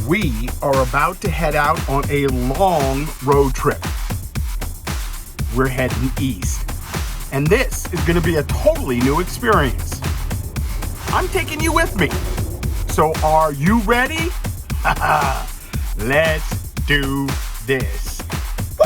We are about to head out on a long road trip. We're heading east, and this is going to be a totally new experience. I'm taking you with me. So are you ready? Let's do this. Woo!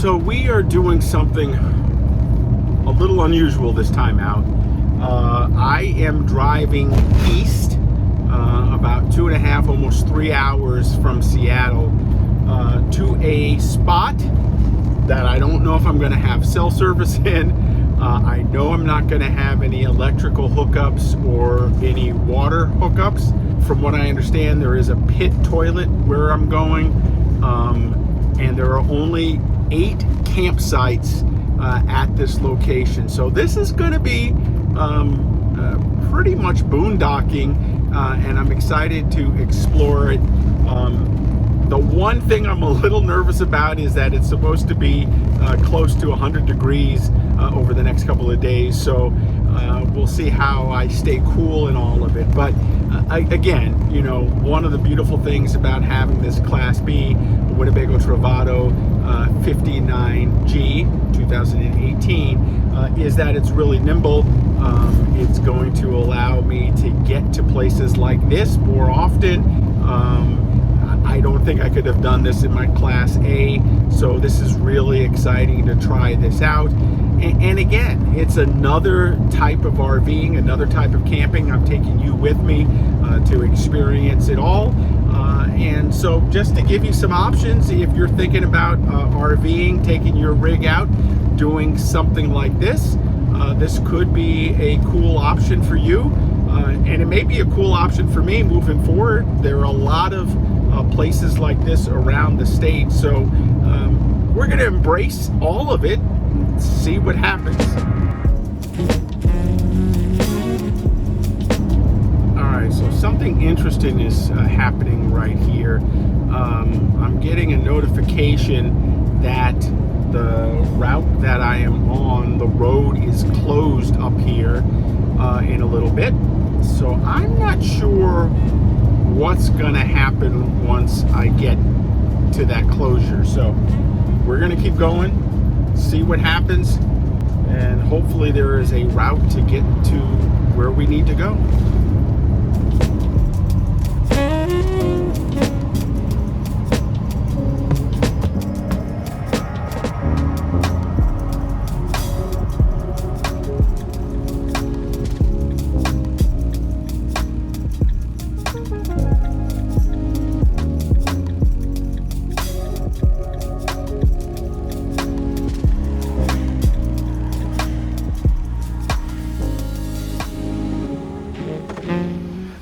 So we are doing something a little unusual this time out. I am driving east about 2.5, almost 3 hours from Seattle to a spot that I don't know if I'm going to have cell service in. I know I'm not going to have any electrical hookups or any water hookups. From what I understand, there is a pit toilet where I'm going, and there are only 8 campsites at this location. So this is going to be pretty much boondocking, and I'm excited to explore it. The one thing I'm a little nervous about is that it's supposed to be close to 100 degrees over the next couple of days. So we'll see how I stay cool in all of it. But again, you know, one of the beautiful things about having this Class B Winnebago Travato 59G 2018 is that it's really nimble. It's going to allow me to get to places like this more often. I don't think I could have done this in my Class A, so this is really exciting to try this out. And again, it's another type of RVing, another type of camping. I'm taking you with me to experience it all. And so just to give you some options, if you're thinking about RVing, taking your rig out, doing something like this, this could be a cool option for you. And it may be a cool option for me moving forward. There are a lot of places like this around the state. So we're going to embrace all of it and see what happens. So something interesting is happening right here. I'm getting a notification that the route that I am on, the road is closed up here in a little bit. So I'm not sure what's going to happen once I get to that closure. So we're going to keep going, see what happens, and hopefully there is a route to get to where we need to go.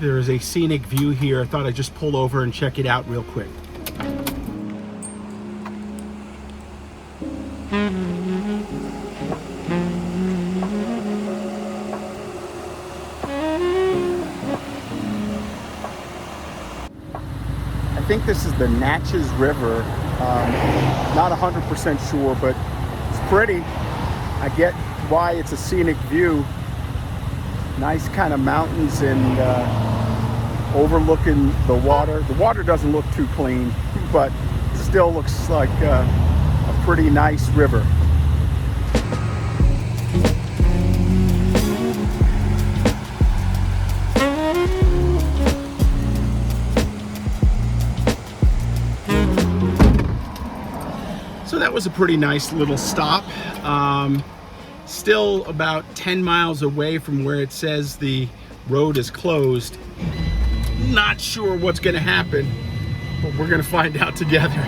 There is a scenic view here. I thought I'd just pull over and check it out real quick. I think this is the Natchez River. Not 100% sure, but it's pretty. I get why it's a scenic view. Nice kind of mountains and overlooking the water. The water doesn't look too clean, but still looks like a pretty nice river. that was a pretty nice little stop. Still about 10 miles away from where it says the road is closed. Not sure what's going to happen, but we're going to find out together.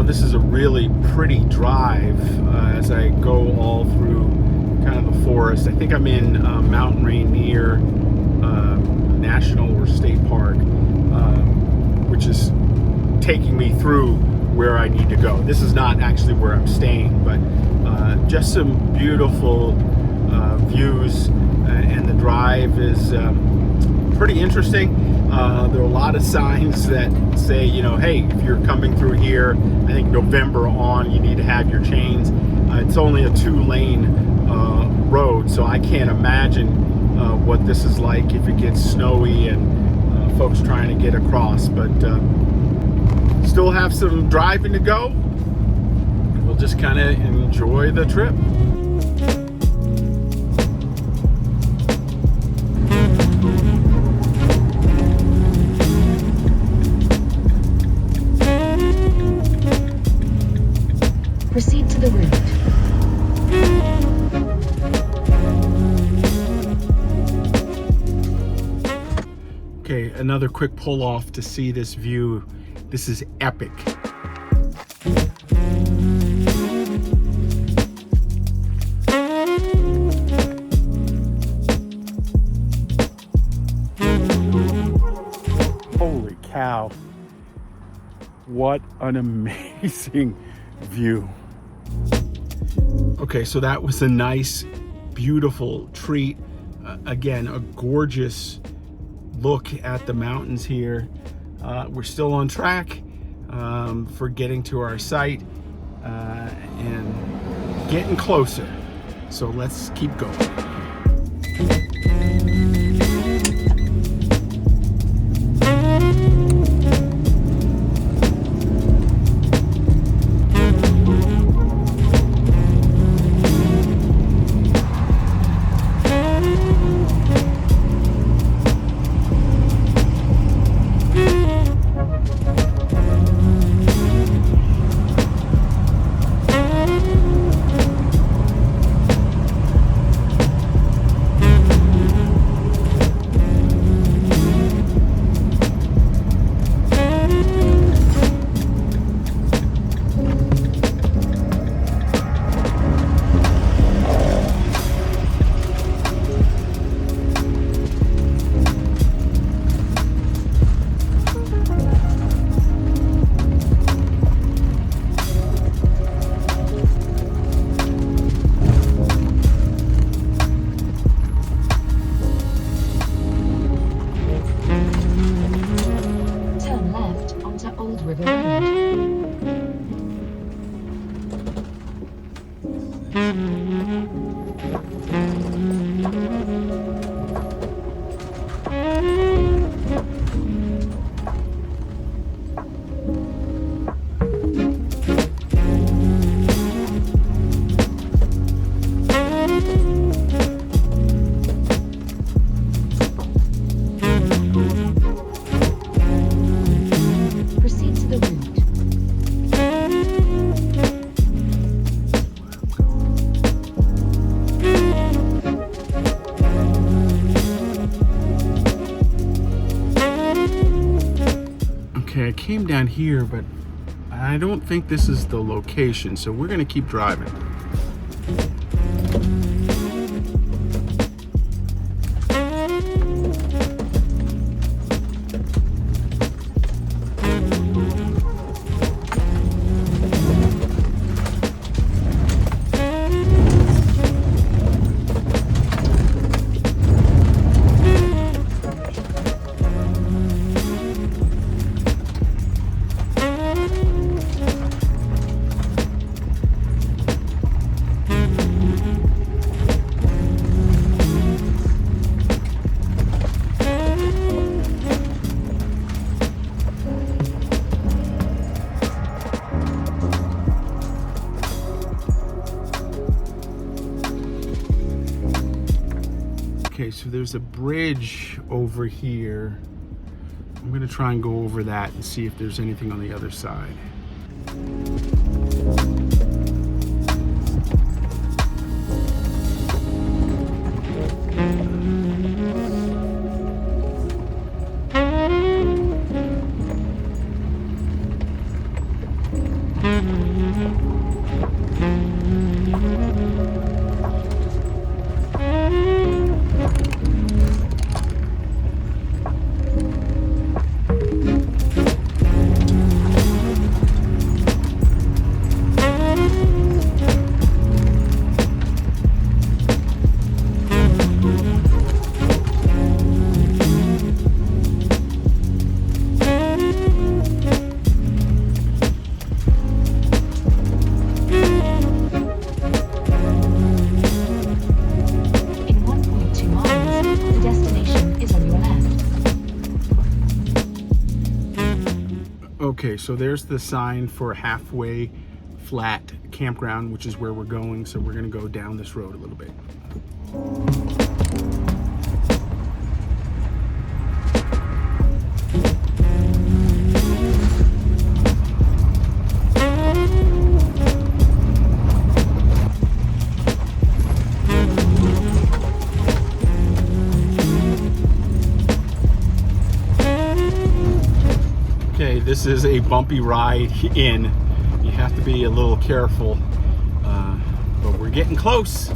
This is a really pretty drive as I go all through kind of the forest. I think I'm in Mountain Rainier National or State Park, which is taking me through where I need to go. This is not actually where I'm staying, but just some beautiful views, and the drive is pretty interesting. There are a lot of signs that say, you know, hey, if you're coming through here, I think November on, you need to have your chains. It's only a 2-lane road, so I can't imagine what this is like if it gets snowy and folks trying to get across. But still have some driving to go. We'll just kind of enjoy the trip. Proceed to the route. Okay, another quick pull off to see this view. This is epic. Holy cow. What an amazing view. Okay, so that was a nice, beautiful treat. Again, a gorgeous look at the mountains here. We're still on track for getting to our site and getting closer. So let's keep going. Okay, I came down here, but I don't think this is the location, so we're gonna keep driving. Okay, so there's a bridge over here. I'm gonna try and go over that and see if there's anything on the other side. Okay, so there's the sign for Halfway Flat Campground, which is where we're going. So we're gonna go down this road a little bit. Okay, this is a bumpy ride in. You have to be a little careful, but we're getting close.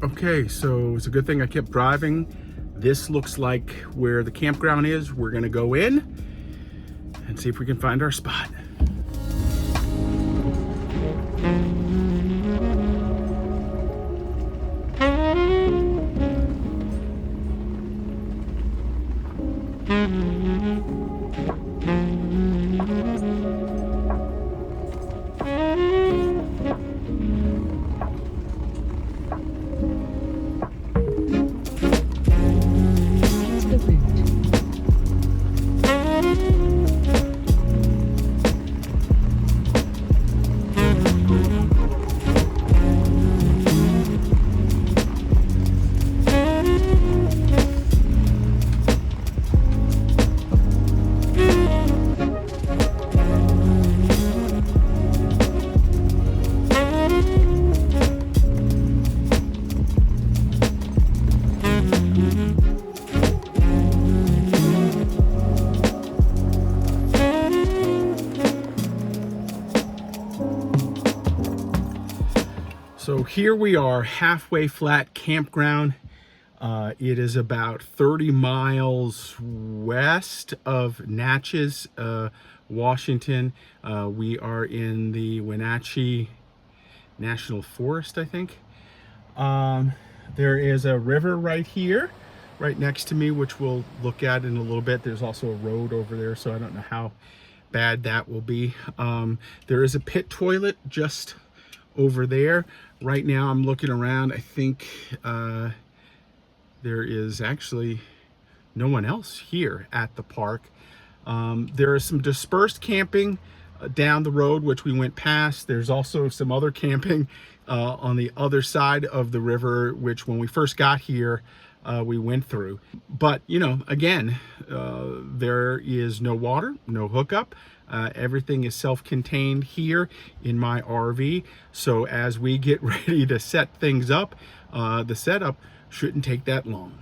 Okay, so it's a good thing I kept driving. This looks like where the campground is. We're gonna go in and see if we can find our spot. So here we are, Halfway Flat Campground. It is about 30 miles west of Natchez, Washington. We are in the Wenatchee National Forest, I think. There is a river right here, right next to me, which we'll look at in a little bit. There's also a road over there, so I don't know how bad that will be. There is a pit toilet just over there. Right now I'm looking around. I think there is actually no one else here at the park. There is some dispersed camping down the road, which we went past. There's also some other camping on the other side of the river, which when we first got here, we went through. But, you know, again, there is no water, no hookup. Everything is self-contained here in my RV. So as we get ready to set things up, the setup shouldn't take that long.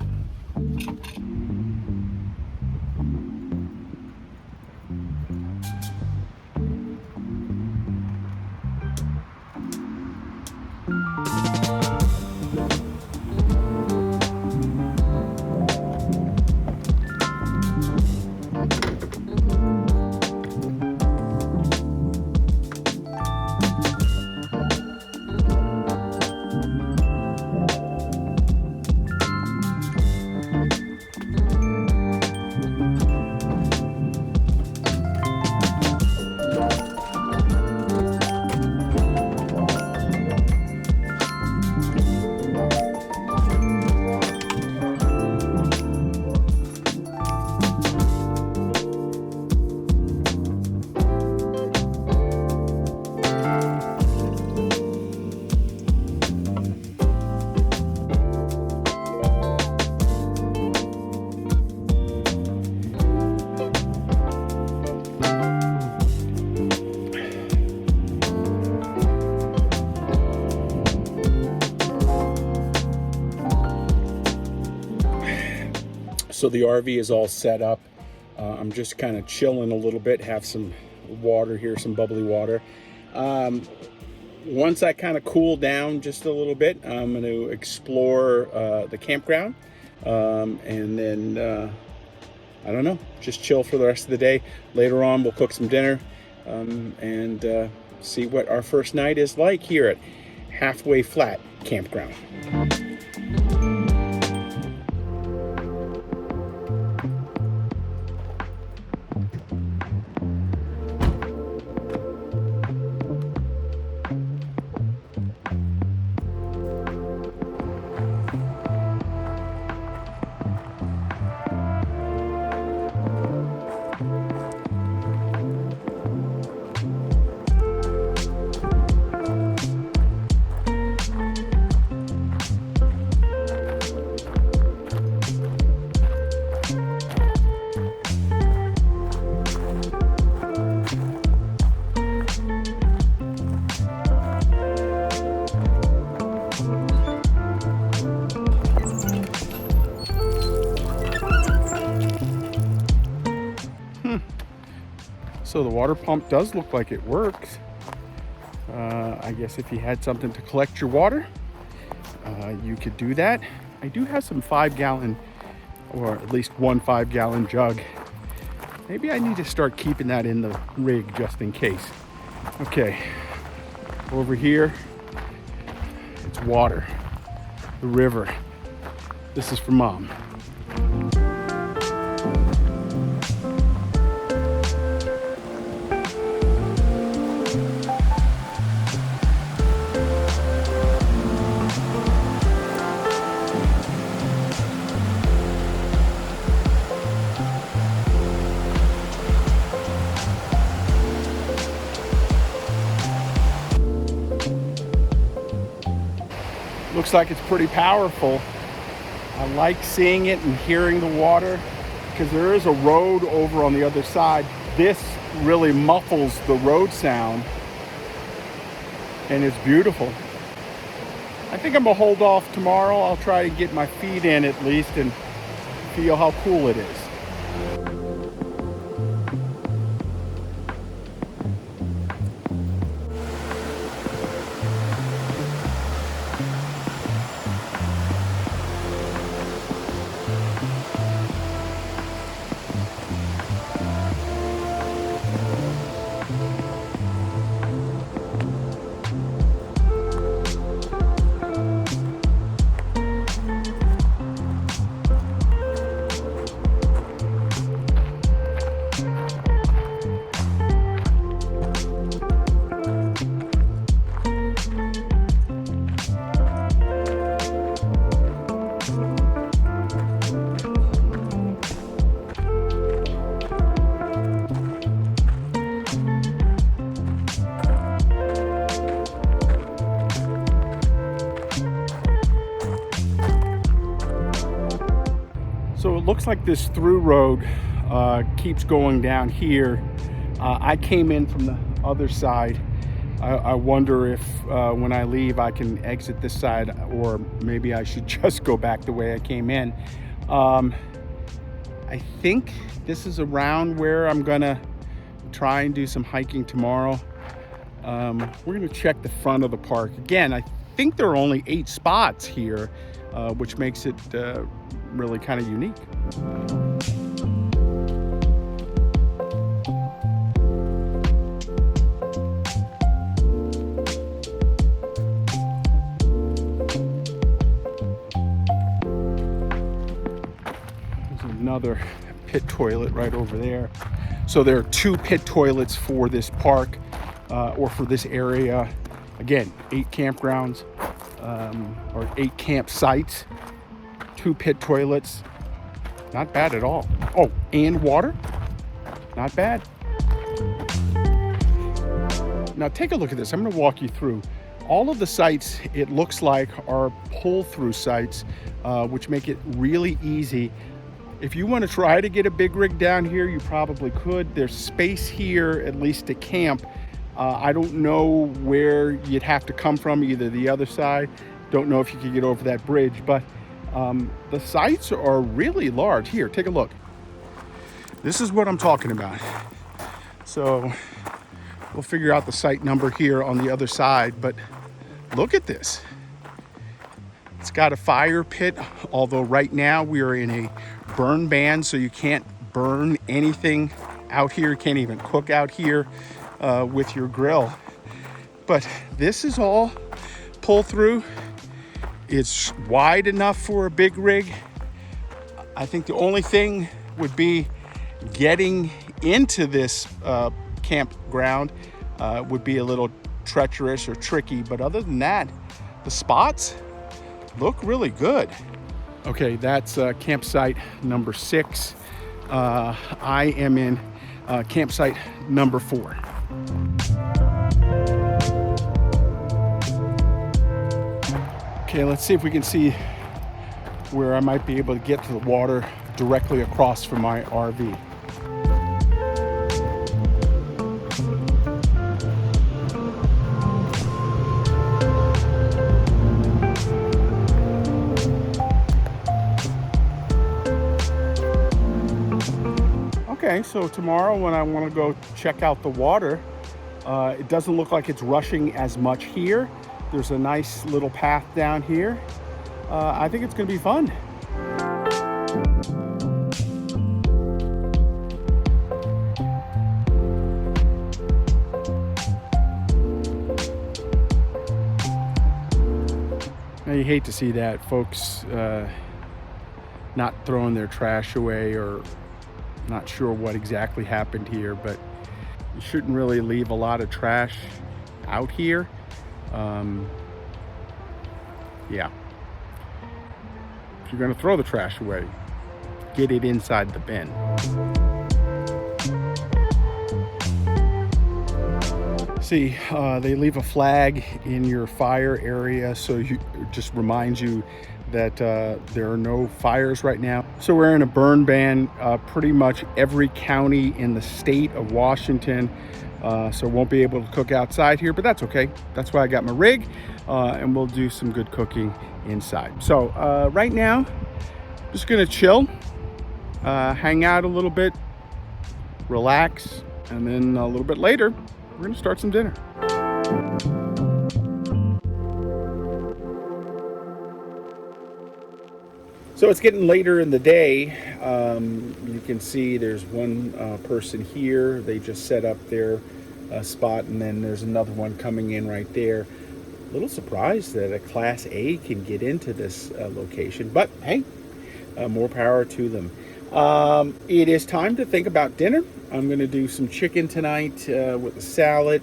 So the RV is all set up. I'm just kind of chilling a little bit, have some water here, some bubbly water. Once I kind of cool down just a little bit, I'm going to explore the campground, and then I don't know, just chill for the rest of the day. Later on, we'll cook some dinner and see what our first night is like here at Halfway Flat Campground. So the water pump does look like it works. I guess if you had something to collect your water, you could do that. I do have some 5-gallon, or at least one 5-gallon jug. Maybe I need to start keeping that in the rig just in case. Okay, over here, it's water, the river. This is for Mom. Looks like it's pretty powerful. I like seeing it and hearing the water because there is a road over on the other side. This really muffles the road sound and it's beautiful. I think I'm gonna hold off tomorrow. I'll try to get my feet in at least and feel how cool it is. So it looks like this through road keeps going down here. I came in from the other side. I wonder if when I leave I can exit this side, or maybe I should just go back the way I came in. I think this is around where I'm gonna try and do some hiking tomorrow. We're gonna check the front of the park. Again, I think there are only 8 spots here, which makes it really kind of unique. There's another pit toilet right over there. So there are 2 pit toilets for this park, or for this area. Again, 8 campgrounds, or 8 campsites. 2 pit toilets, not bad at all. Oh, and water, not bad. Now take a look at this. I'm going to walk you through all of the sites. It looks like are pull-through sites, which make it really easy. If you want to try to get a big rig down here, you probably could. There's space here, at least to camp. I don't know where you'd have to come from, either the other side. Don't know if you could get over that bridge, but The sites are really large. Here, take a look. This is what I'm talking about. So we'll figure out the site number here on the other side, but look at this. It's got a fire pit, although right now we are in a burn ban, so you can't burn anything out here. You can't even cook out here with your grill. But this is all pull through. It's wide enough for a big rig. I think the only thing would be getting into this campground would be a little treacherous or tricky, but other than that, the spots look really good. Okay, that's campsite number 6. I am in campsite number 4. Okay, let's see if we can see where I might be able to get to the water directly across from my RV. Okay, so tomorrow when I want to go check out the water, it doesn't look like it's rushing as much here. There's a nice little path down here. I think it's going to be fun. Now you hate to see that, folks not throwing their trash away, or not sure what exactly happened here, but you shouldn't really leave a lot of trash out here. Yeah. If you're going to throw the trash away, get it inside the bin. See, they leave a flag in your fire area, so it just reminds you that there are no fires right now. So we're in a burn ban, pretty much every county in the state of Washington. So won't be able to cook outside here, but that's okay. That's why I got my rig, and we'll do some good cooking inside. So right now, just gonna chill, hang out a little bit, relax, and then a little bit later, we're gonna start some dinner. So it's getting later in the day. You can see there's one person here. They just set up their spot, and then there's another one coming in right there. A little surprised that a Class A can get into this location, but hey, more power to them. It is time to think about dinner. I'm going to do some chicken tonight with a salad.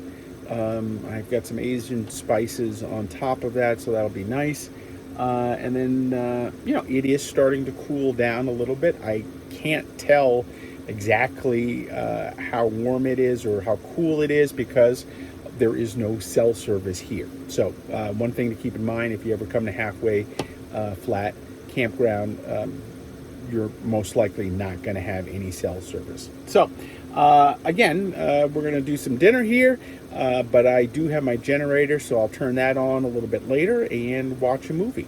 I've got some Asian spices on top of that, so that'll be nice. And then, you know, it is starting to cool down a little bit. I can't tell exactly how warm it is or how cool it is because there is no cell service here. So one thing to keep in mind, if you ever come to Halfway Flat Campground, you're most likely not going to have any cell service. So again, we're going to do some dinner here, but I do have my generator, so I'll turn that on a little bit later and watch a movie.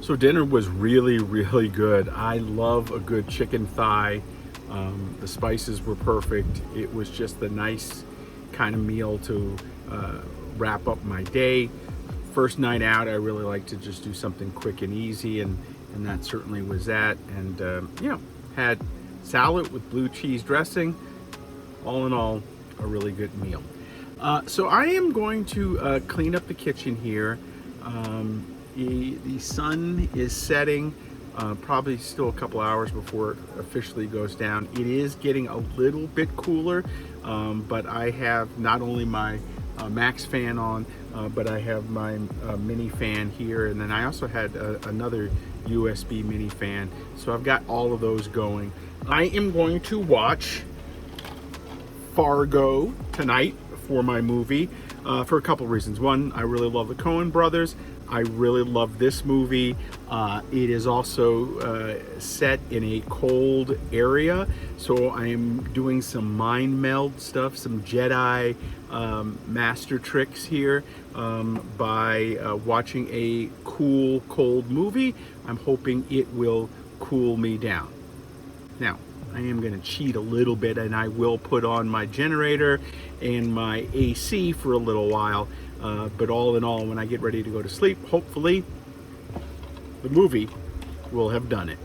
So dinner was really, really good. I love a good chicken thigh. The spices were perfect. It was just the nice kind of meal to wrap up my day. First night out, I really like to just do something quick and easy, and that certainly was that. And had salad with blue cheese dressing. All in all, a really good meal. So I am going to clean up the kitchen here. The sun is setting, probably still a couple hours before it officially goes down. It is getting a little bit cooler, but I have not only my max fan on, but I have my mini fan here, and then I also had another USB mini fan. So I've got all of those going. I am going to watch Fargo tonight for my movie for a couple reasons. One, I really love the Coen brothers. I really love this movie. It is also set in a cold area, so I am doing some mind meld stuff, some Jedi master tricks here by watching a cool, cold movie. I'm hoping it will cool me down. Now, I am going to cheat a little bit, and I will put on my generator and my AC for a little while. But all in all, when I get ready to go to sleep, hopefully the movie will have done it.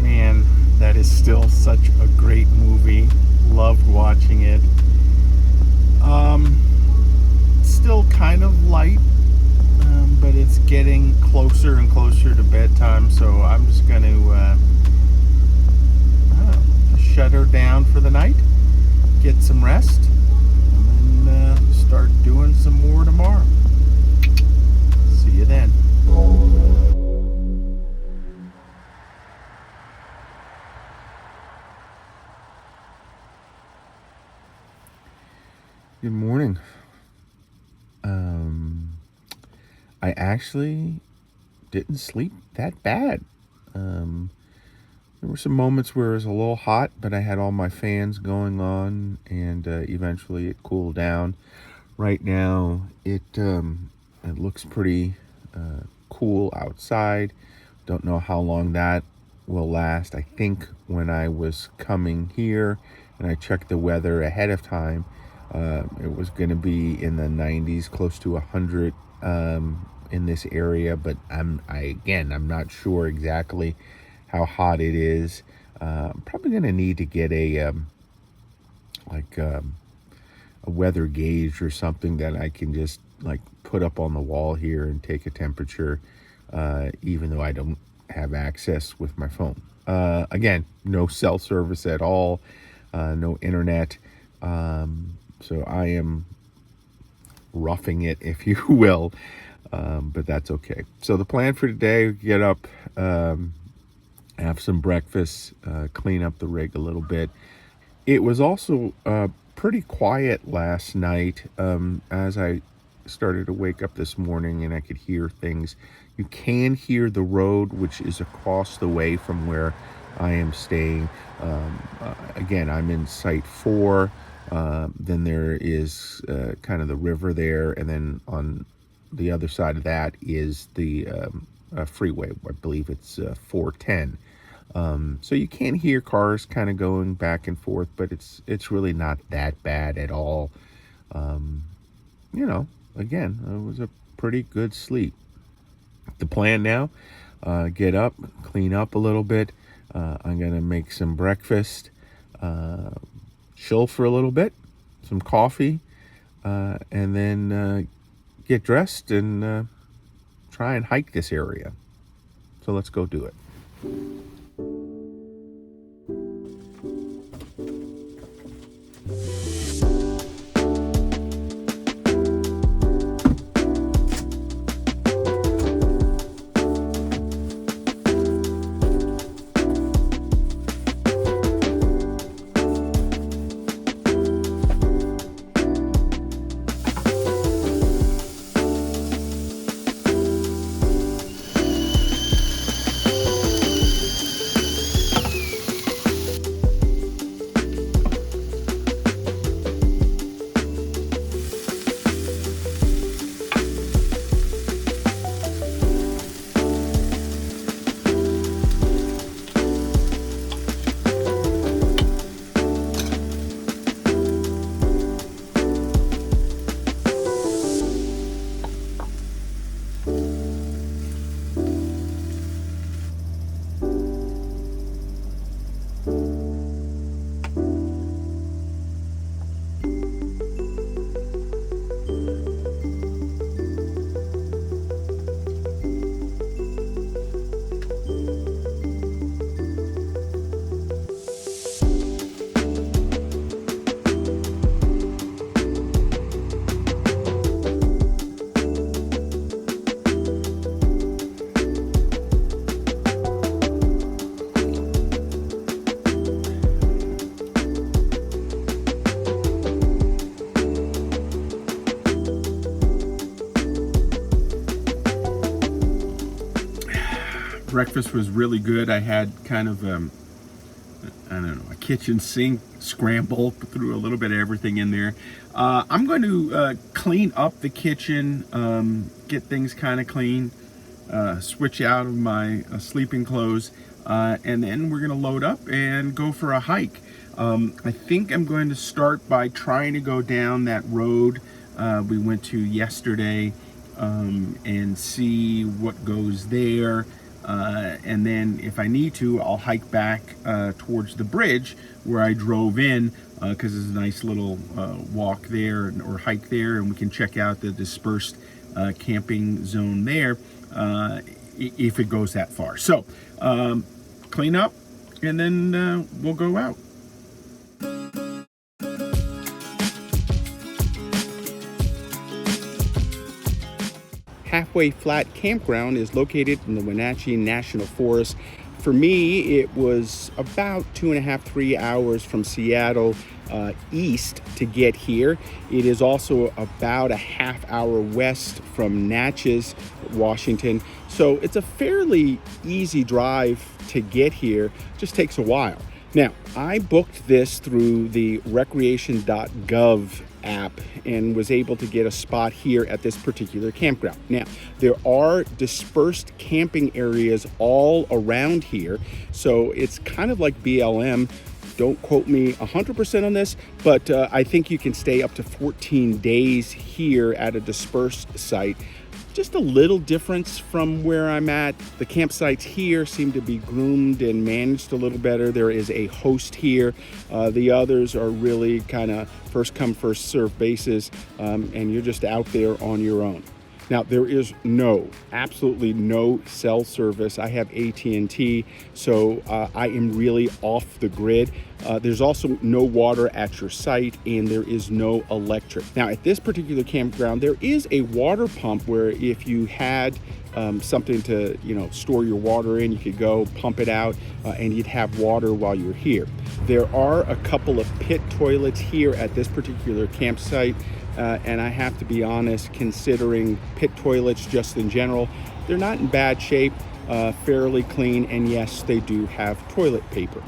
Man, that is still such a great movie. Loved watching it. Still kind of light, but it's getting closer and closer to bedtime, so I'm just going to shut her down for the night, get some rest, and then start doing some more tomorrow. See you then. Good morning. I actually didn't sleep that bad. There were some moments where it was a little hot, but I had all my fans going on, and eventually it cooled down. Right now, it looks pretty cool outside. Don't know how long that will last. I think when I was coming here and I checked the weather ahead of time, it was going to be in the 90s, close to 100 in this area, but I'm not sure exactly how hot it is. I'm probably going to need to get a weather gauge or something that I can just put up on the wall here and take a temperature, even though I don't have access with my phone. Again, no cell service at all, no internet. So I am roughing it, if you will, but that's okay. So the plan for today, get up, have some breakfast, clean up the rig a little bit. It was also pretty quiet last night as I started to wake up this morning, and I could hear things. You can hear the road, which is across the way from where I am staying. Again, I'm in Site 4. Then there is kind of the river there, and then on the other side of that is the freeway. I believe it's 410. So you can hear cars kind of going back and forth, but it's really not that bad at all. Again, it was a pretty good sleep. The plan now, get up, clean up a little bit. I'm gonna make some breakfast, chill for a little bit, some coffee, and then get dressed and try and hike this area. So let's go do it. Breakfast was really good. I had kind of, I don't know, a kitchen sink scramble, threw a little bit of everything in there. I'm going to clean up the kitchen, get things kind of clean, switch out of my sleeping clothes, and then we're going to load up and go for a hike. I think I'm going to start by trying to go down that road we went to yesterday and see what goes there. And then if I need to, I'll hike back towards the bridge where I drove in, because there's a nice little walk there or hike there, and we can check out the dispersed camping zone there if it goes that far. So clean up and then we'll go out. Halfway Flat Campground is located in the Wenatchee National Forest. For me, it was about 2.5 to 3 hours from Seattle east to get here. It is also about a half hour west from Natchez, Washington. So it's a fairly easy drive to get here. Just takes a while. Now, I booked this through the recreation.gov app and was able to get a spot here at this particular campground. Now, there are dispersed camping areas all around here, so it's kind of like BLM. Don't quote me 100% on this, but I think you can stay up to 14 days here at a dispersed site. Just a little difference from where I'm at. The campsites here seem to be groomed and managed a little better. There is a host here. The others are really kind of first come, first serve basis, and you're just out there on your own. Now, there is absolutely no cell service. I have AT&T, so I am really off the grid. There's also no water at your site, and there is no electric. Now, at this particular campground, there is a water pump where if you had something to, store your water in, you could go pump it out, and you'd have water while you're here. There are a couple of pit toilets here at this particular campsite. And I have to be honest, considering pit toilets just in general, they're not in bad shape, fairly clean, and yes, they do have toilet paper.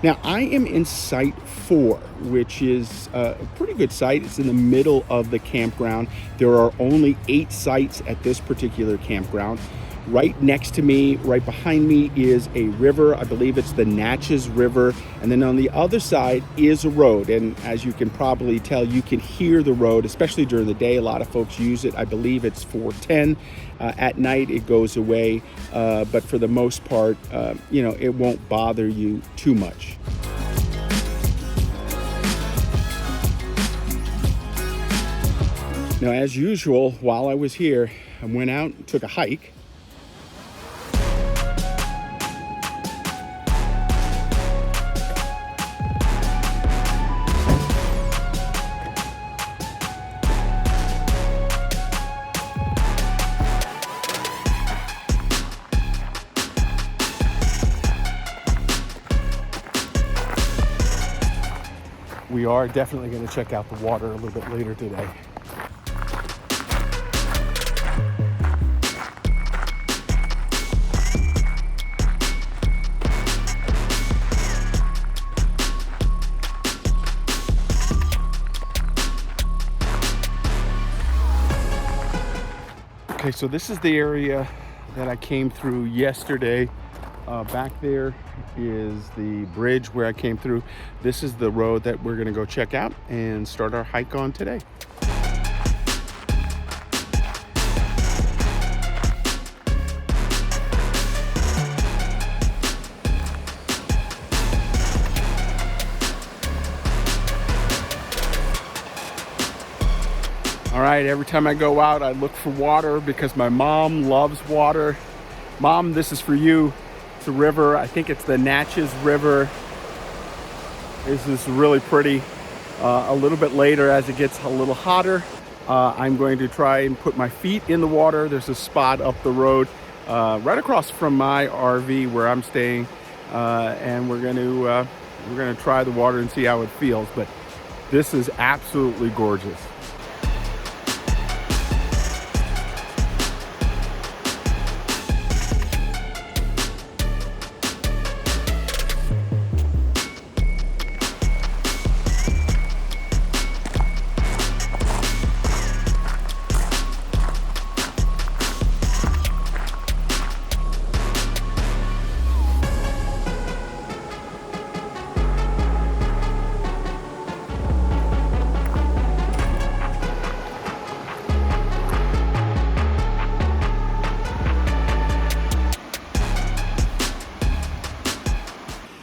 Now, I am in Site 4, which is a pretty good site. It's in the middle of the campground. There are only 8 sites at this particular campground. Right next to me, right behind me, is a river. I believe it's the Natchez River. And then on the other side is a road. And as you can probably tell, you can hear the road, especially during the day. A lot of folks use it. I believe it's 410. At night, it goes away. But for the most part, it won't bother you too much. Now, as usual, while I was here, I went out and took a hike. We are definitely going to check out the water a little bit later today. Okay, so this is the area that I came through yesterday. Back there is the bridge where I came through. This is the road that we're gonna go check out and start our hike on today. All right, every time I go out, I look for water because my mom loves water. Mom, this is for you. It's a river. I think it's the Natchez River. This is really pretty. A little bit later, as it gets a little hotter, I'm going to try and put my feet in the water. There's a spot up the road right across from my RV where I'm staying, and we're going to try the water and see how it feels. But this is absolutely gorgeous.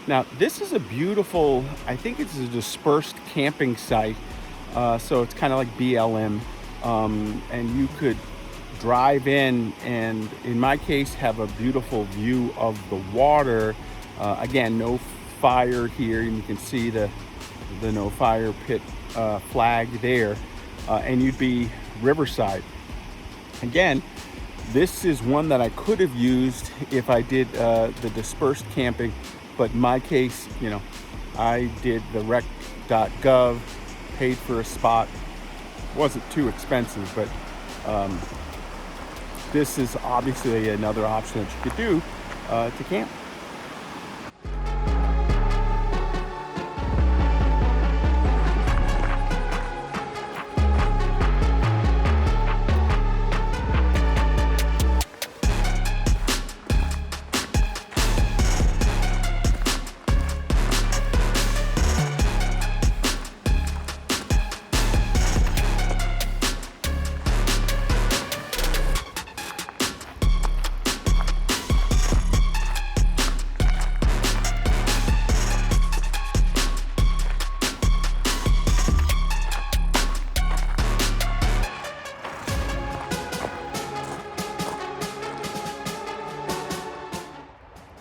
Now, this is a beautiful, I think it's a dispersed camping site. So it's kind of like BLM. And you could drive in and, in my case, have a beautiful view of the water. Again, no fire here. And you can see the no fire pit flag there. And you'd be riverside. Again, this is one that I could have used if I did the dispersed camping, but in my case, you know, I did the rec.gov, paid for a spot. It wasn't too expensive, but this is obviously another option that you could do to camp.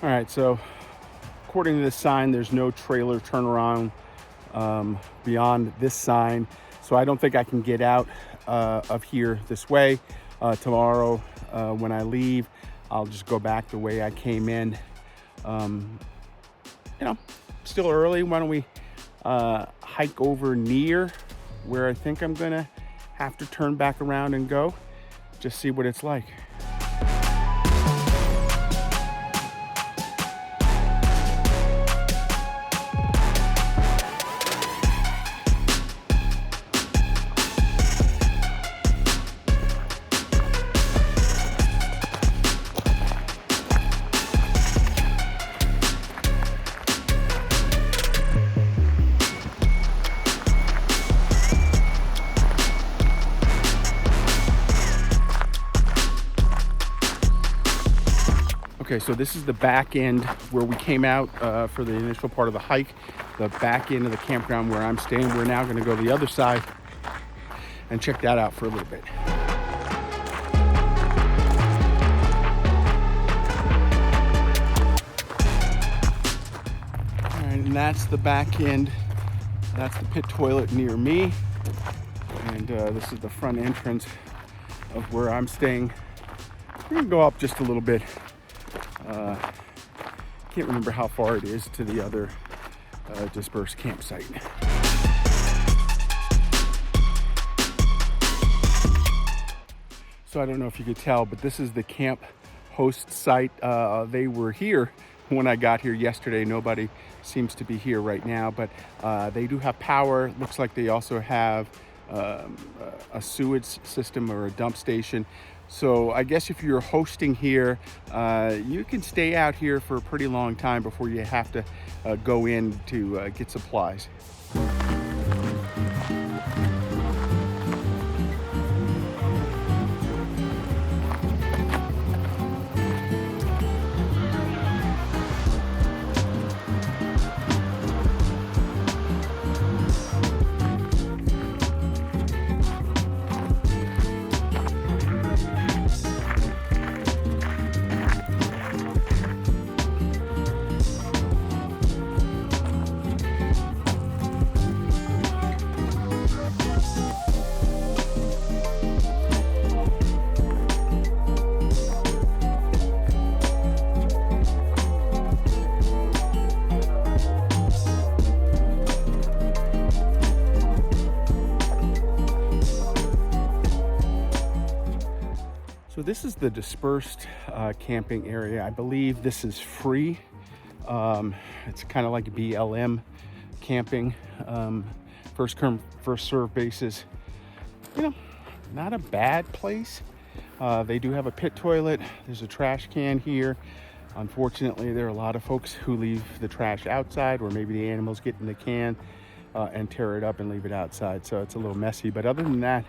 All right, so according to this sign, there's no trailer turnaround beyond this sign. So I don't think I can get out of here this way. Tomorrow, when I leave, I'll just go back the way I came in. You know, still early. Why don't we hike over near where I think I'm gonna have to turn back around and go, just see what it's like. Okay, so this is the back end where we came out for the initial part of the hike, the back end of the campground where I'm staying. We're now going to go to the other side and check that out for a little bit. All right, and that's the back end. That's the pit toilet near me. And this is the front entrance of where I'm staying. We're going to go up just a little bit. Can't remember how far it is to the other dispersed campsite. So I don't know if you could tell, but this is the camp host site. They were here when I got here yesterday. Nobody seems to be here right now, but they do have power. Looks like they also have a sewage system or a dump station. So I guess if you're hosting here, you can stay out here for a pretty long time before you have to go in to get supplies. So this is the dispersed camping area. I believe this is free. It's kind of like BLM camping, first come, first serve basis. You know, not a bad place. They do have a pit toilet. There's a trash can here. Unfortunately, there are a lot of folks who leave the trash outside, or maybe the animals get in the can and tear it up and leave it outside. So it's a little messy. But other than that,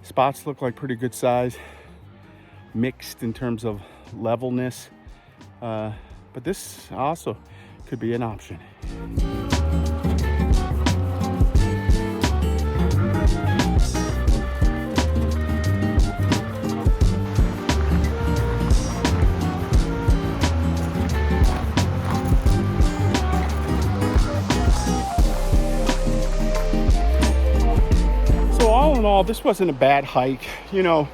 spots look like pretty good size, mixed in terms of levelness. But this also, could be an option. So all in all, this wasn't a bad hike. You know,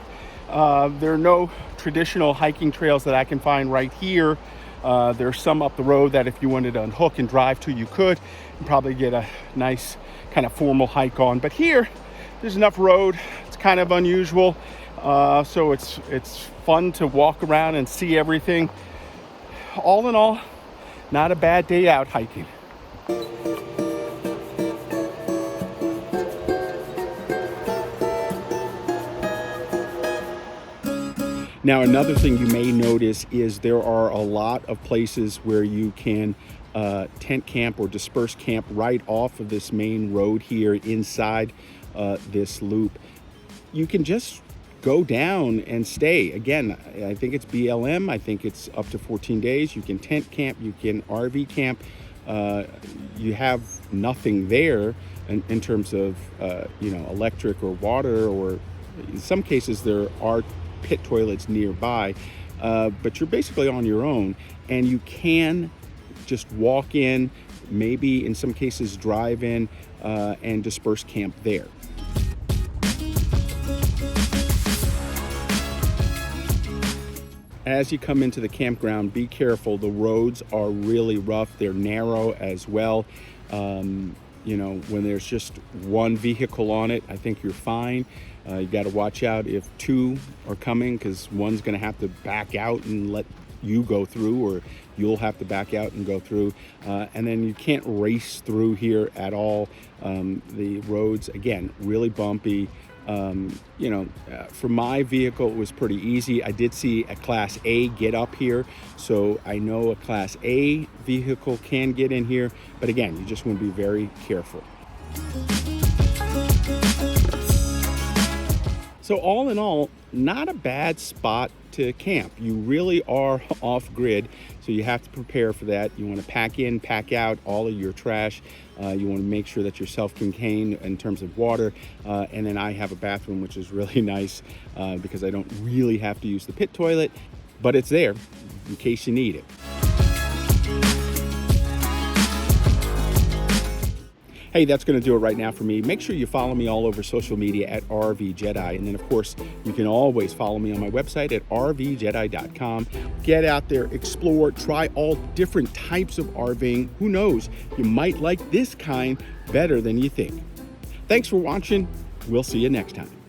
there are no traditional hiking trails that I can find right here. There's some up the road that if you wanted to unhook and drive to, you could and probably get a nice kind of formal hike on. But here, there's enough road. It's kind of unusual, so it's fun to walk around and see everything. All in all, not a bad day out hiking. Now, another thing you may notice is there are a lot of places where you can tent camp or disperse camp right off of this main road here inside this loop. You can just go down and stay. Again, I think it's BLM. I think it's up to 14 days. You can tent camp, you can RV camp. You have nothing there in terms of electric or water, or in some cases there are pit toilets nearby, but you're basically on your own, and you can just walk in, maybe in some cases drive in, and disperse camp there. As you come into the campground, be careful. The roads are really rough. They're narrow as well. When there's just one vehicle on it, I think you're fine. You got to watch out if two are coming, because one's going to have to back out and let you go through, or you'll have to back out and go through. And then you can't race through here at all. The roads, again, really bumpy. For my vehicle, it was pretty easy. I did see a Class A get up here, so I know a Class A vehicle can get in here. But again, you just want to be very careful. So all in all, not a bad spot to camp. You really are off grid, so you have to prepare for that. You want to pack in, pack out all of your trash. You want to make sure that you're self-contained in terms of water. And then I have a bathroom, which is really nice because I don't really have to use the pit toilet, but it's there in case you need it. Hey, that's going to do it right now for me. Make sure you follow me all over social media at RVJedeye. And then, of course, you can always follow me on my website at RVJedeye.com. Get out there, explore, try all different types of RVing. Who knows? You might like this kind better than you think. Thanks for watching. We'll see you next time.